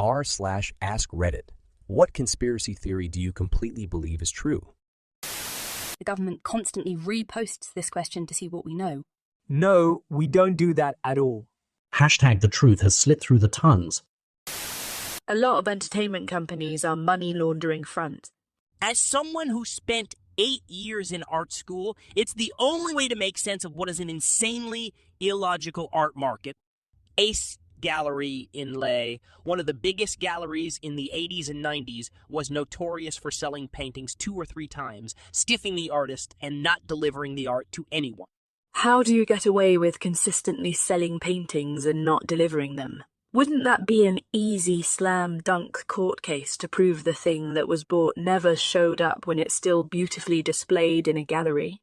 r/askreddit. What conspiracy theory do you completely believe is true? The government constantly reposts this question to see what we know. No, we don't do that at all. Hashtag the truth has slipped through the tons. A lot of entertainment companies are money laundering fronts. As someone who spent 8 years in art school, it's the only way to make sense of what is an insanely illogical art market. Ace Gallery in Leh, one of the biggest galleries in the 80s and 90s, was notorious for selling paintings 2 or 3 times, stiffing the artist and not delivering the art to anyone. How do you get away with consistently selling paintings and not delivering them? Wouldn't that be an easy slam dunk court case to prove the thing that was bought never showed up when it's still beautifully displayed in a gallery?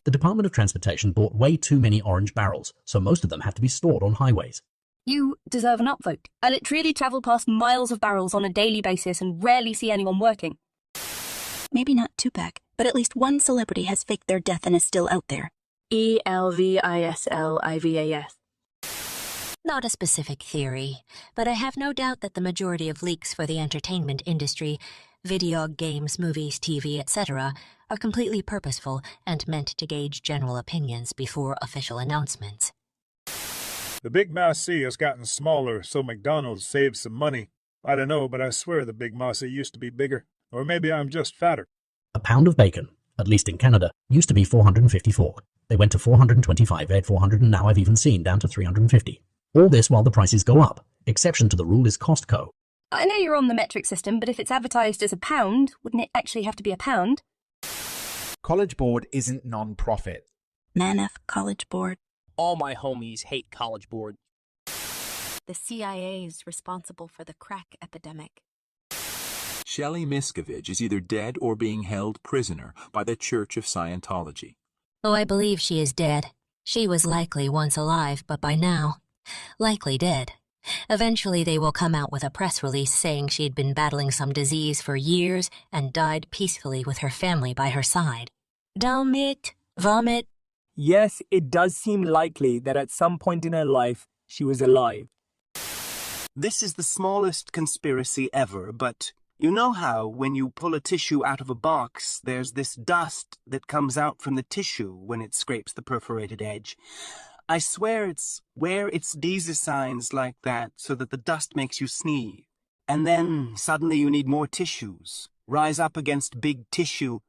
The Department of Transportation bought way too many orange barrels, so most of them have to be stored on highways. You deserve an upvote. I literally travel past miles of barrels on a daily basis and rarely see anyone working. Maybe not Tupac, but at least one celebrity has faked their death and is still out there. ELVISLIVAS. Not a specific theory, but I have no doubt that the majority of leaks for the entertainment industry, video games, movies, TV, etc., are completely purposeful and meant to gauge general opinions before official announcements. The Big Mousy has gotten smaller, so McDonald's saves some money. I don't know, but I swear the Big Mousy used to be bigger. Or maybe I'm just fatter. A pound of bacon, at least in Canada, used to be $454. They went to $425, at $400, and now I've even seen down to $350. All this while the prices go up. Exception to the rule is Costco. I know you're on the metric system, but if it's advertised as a pound, wouldn't it actually have to be a pound? College Board isn't non-profit. Naneth College Board. All my homies hate College Board. The CIA is responsible for the crack epidemic. Shelley Miscavige is either dead or being held prisoner by the Church of Scientology. Oh, I believe she is dead. She was likely once alive, but by now, likely dead. Eventually they will come out with a press release saying she had been battling some disease for years and died peacefully with her family by her side. Vomit. Yes, it does seem likely that at some point in her life, she was alive. This is the smallest conspiracy ever, but you know how when you pull a tissue out of a box, there's this dust that comes out from the tissue when it scrapes the perforated edge. I swear it's where it's designed like that so that the dust makes you sneeze. And then suddenly you need more tissues. Rise up against big tissue.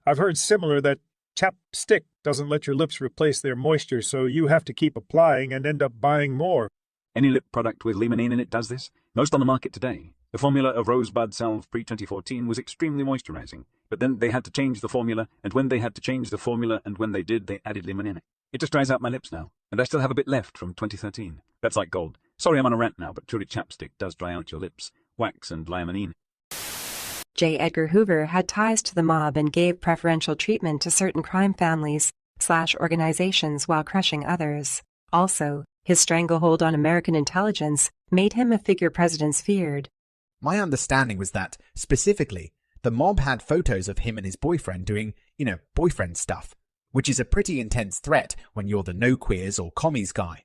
I've heard similar that chapstick doesn't let your lips replace their moisture, so you have to keep applying and end up buying more. Any lip product with limonene in it does this. Most on the market today. The formula of Rosebud Salve pre-2014 was extremely moisturizing, but then they had to change the formula, and when they had to change the formula, and when they did, they added limonene. It just dries out my lips now, and I still have a bit left from 2013. That's like gold. Sorry I'm on a rant now, but truly chapstick does dry out your lips. Wax and limonene. J. Edgar Hoover had ties to the mob and gave preferential treatment to certain crime families/organizations while crushing others. Also, his stranglehold on American intelligence made him a figure presidents feared. My understanding was that, specifically, the mob had photos of him and his boyfriend doing, boyfriend stuff, which is a pretty intense threat when you're the no queers or commies guy.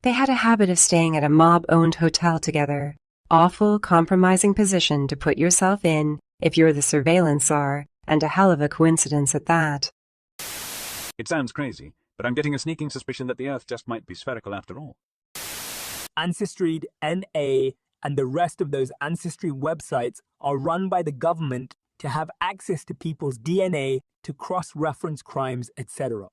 They had a habit of staying at a mob-owned hotel together. Awful, compromising position to put yourself in if you're the surveillance czar, and a hell of a coincidence at that. It sounds crazy, but I'm getting a sneaking suspicion that the Earth just might be spherical after all. Ancestry, NA, and the rest of those ancestry websites are run by the government to have access to people's DNA to cross-reference crimes, etc.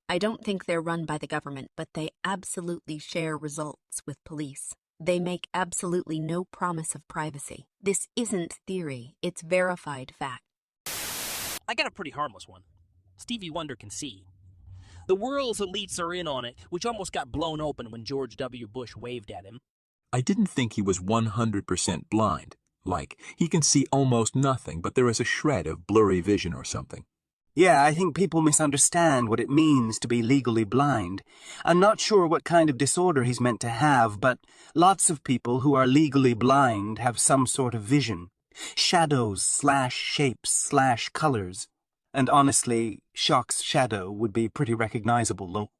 I don't think they're run by the government, but they absolutely share results with police. They make absolutely no promise of privacy. This isn't theory, it's verified fact. I got a pretty harmless one. Stevie Wonder can see. The world's elites are in on it, which almost got blown open when George W. Bush waved at him. I didn't think he was 100% blind. Like, he can see almost nothing, but there is a shred of blurry vision or something. Yeah, I think people misunderstand what it means to be legally blind. I'm not sure what kind of disorder he's meant to have, but lots of people who are legally blind have some sort of vision. Shadows/shapes/colors. And honestly, Shock's shadow would be pretty recognizable, though.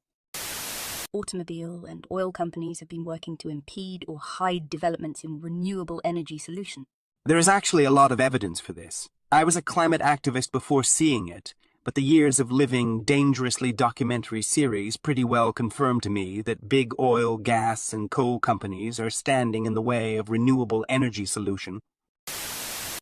automobile and oil companies have been working to impede or hide developments in renewable energy solution. There is actually a lot of evidence for this. I was a climate activist before seeing it, but the years of living dangerously documentary series pretty well confirmed to me that big oil, gas, and coal companies are standing in the way of renewable energy solution.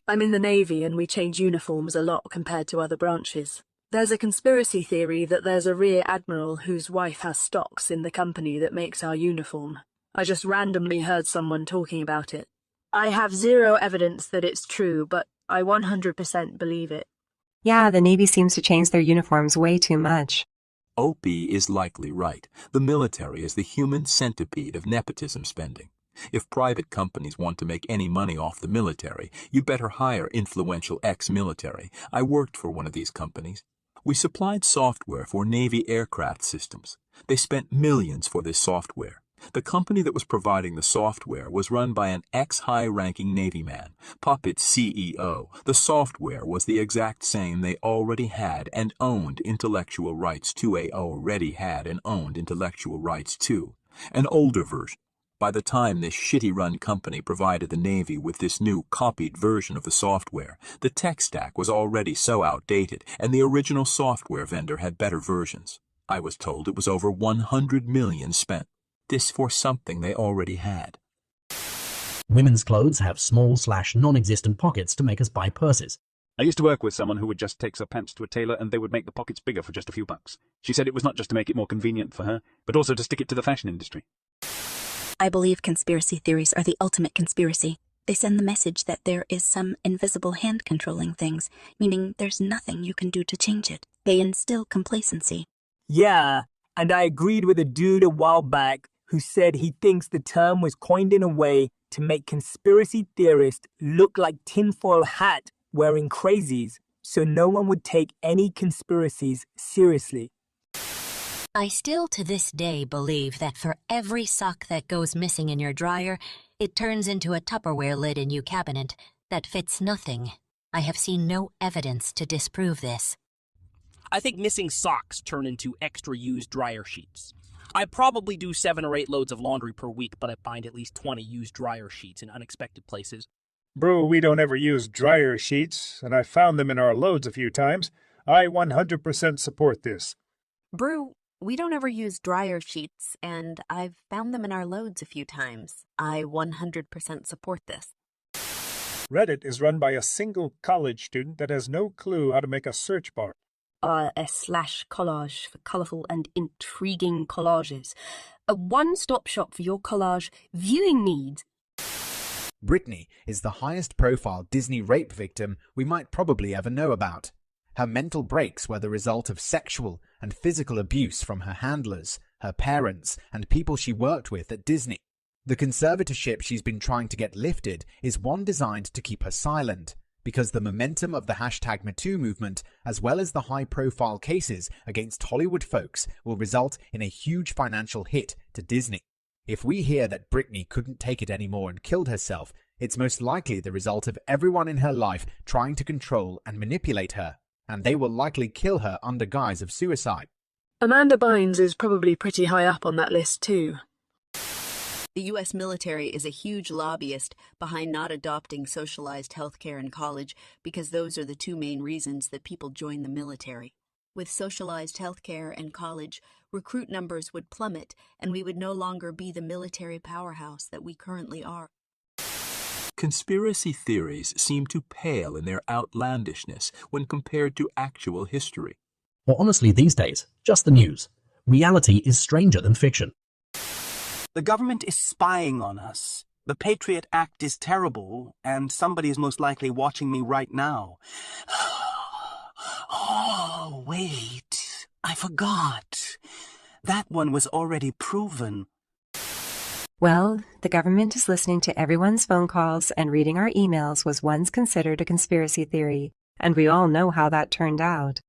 I'm in the Navy and we change uniforms a lot compared to other branches. There's a conspiracy theory that there's a rear admiral whose wife has stocks in the company that makes our uniform. I just randomly heard someone talking about it. I have zero evidence that it's true, but I 100% believe it. Yeah, the Navy seems to change their uniforms way too much. Opie is likely right. The military is the human centipede of nepotism spending. If private companies want to make any money off the military, you'd better hire influential ex-military. I worked for one of these companies. We supplied software for Navy aircraft systems. They spent millions for this software. The company that was providing the software was run by an ex-high-ranking Navy man, puppet CEO. The software was the exact same they already had and owned intellectual rights to. An older version. By the time this shitty-run company provided the Navy with this new copied version of the software, the tech stack was already so outdated, and the original software vendor had better versions. I was told it was over $100 million spent. This for something they already had. Women's clothes have small/non-existent pockets to make us buy purses. I used to work with someone who would just take her pants to a tailor and they would make the pockets bigger for just a few bucks. She said it was not just to make it more convenient for her, but also to stick it to the fashion industry. I believe conspiracy theories are the ultimate conspiracy. They send the message that there is some invisible hand controlling things, meaning there's nothing you can do to change it. They instill complacency. Yeah, and I agreed with a dude a while back who said he thinks the term was coined in a way to make conspiracy theorists look like tinfoil hat wearing crazies, so no one would take any conspiracies seriously. I still to this day believe that for every sock that goes missing in your dryer, it turns into a Tupperware lid in your cabinet that fits nothing. I have seen no evidence to disprove this. I think missing socks turn into extra used dryer sheets. I probably do 7 or 8 loads of laundry per week, but I find at least 20 used dryer sheets in unexpected places. Bro, we don't ever use dryer sheets, and I found them in our loads a few times. I 100% support this. Brew, we don't ever use dryer sheets, and I've found them in our loads a few times. I 100% support this. Reddit is run by a single college student that has no clue how to make a search bar. /collage for colourful and intriguing collages. A one-stop shop for your collage viewing needs. Britney is the highest profile Disney rape victim we might probably ever know about. Her mental breaks were the result of sexual and physical abuse from her handlers, her parents, and people she worked with at Disney. The conservatorship she's been trying to get lifted is one designed to keep her silent, because the momentum of the #MeToo movement, as well as the high-profile cases against Hollywood folks, will result in a huge financial hit to Disney. If we hear that Britney couldn't take it anymore and killed herself, it's most likely the result of everyone in her life trying to control and manipulate her, and they will likely kill her under guise of suicide. Amanda Bynes is probably pretty high up on that list too. The U.S. military is a huge lobbyist behind not adopting socialized healthcare in college because those are the 2 main reasons that people join the military. With socialized healthcare and college, recruit numbers would plummet and we would no longer be the military powerhouse that we currently are. Conspiracy theories seem to pale in their outlandishness when compared to actual history. Or honestly, these days, just the news. Reality is stranger than fiction. The government is spying on us. The Patriot Act is terrible, and somebody is most likely watching me right now. Oh, wait. I forgot. That one was already proven. Well, the government is listening to everyone's phone calls, and reading our emails was once considered a conspiracy theory, and we all know how that turned out.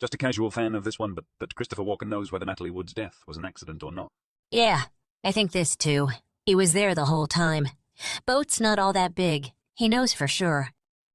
Just a casual fan of this one, but Christopher Walken knows whether Natalie Wood's death was an accident or not. Yeah, I think this too. He was there the whole time. Boat's not all that big. He knows for sure.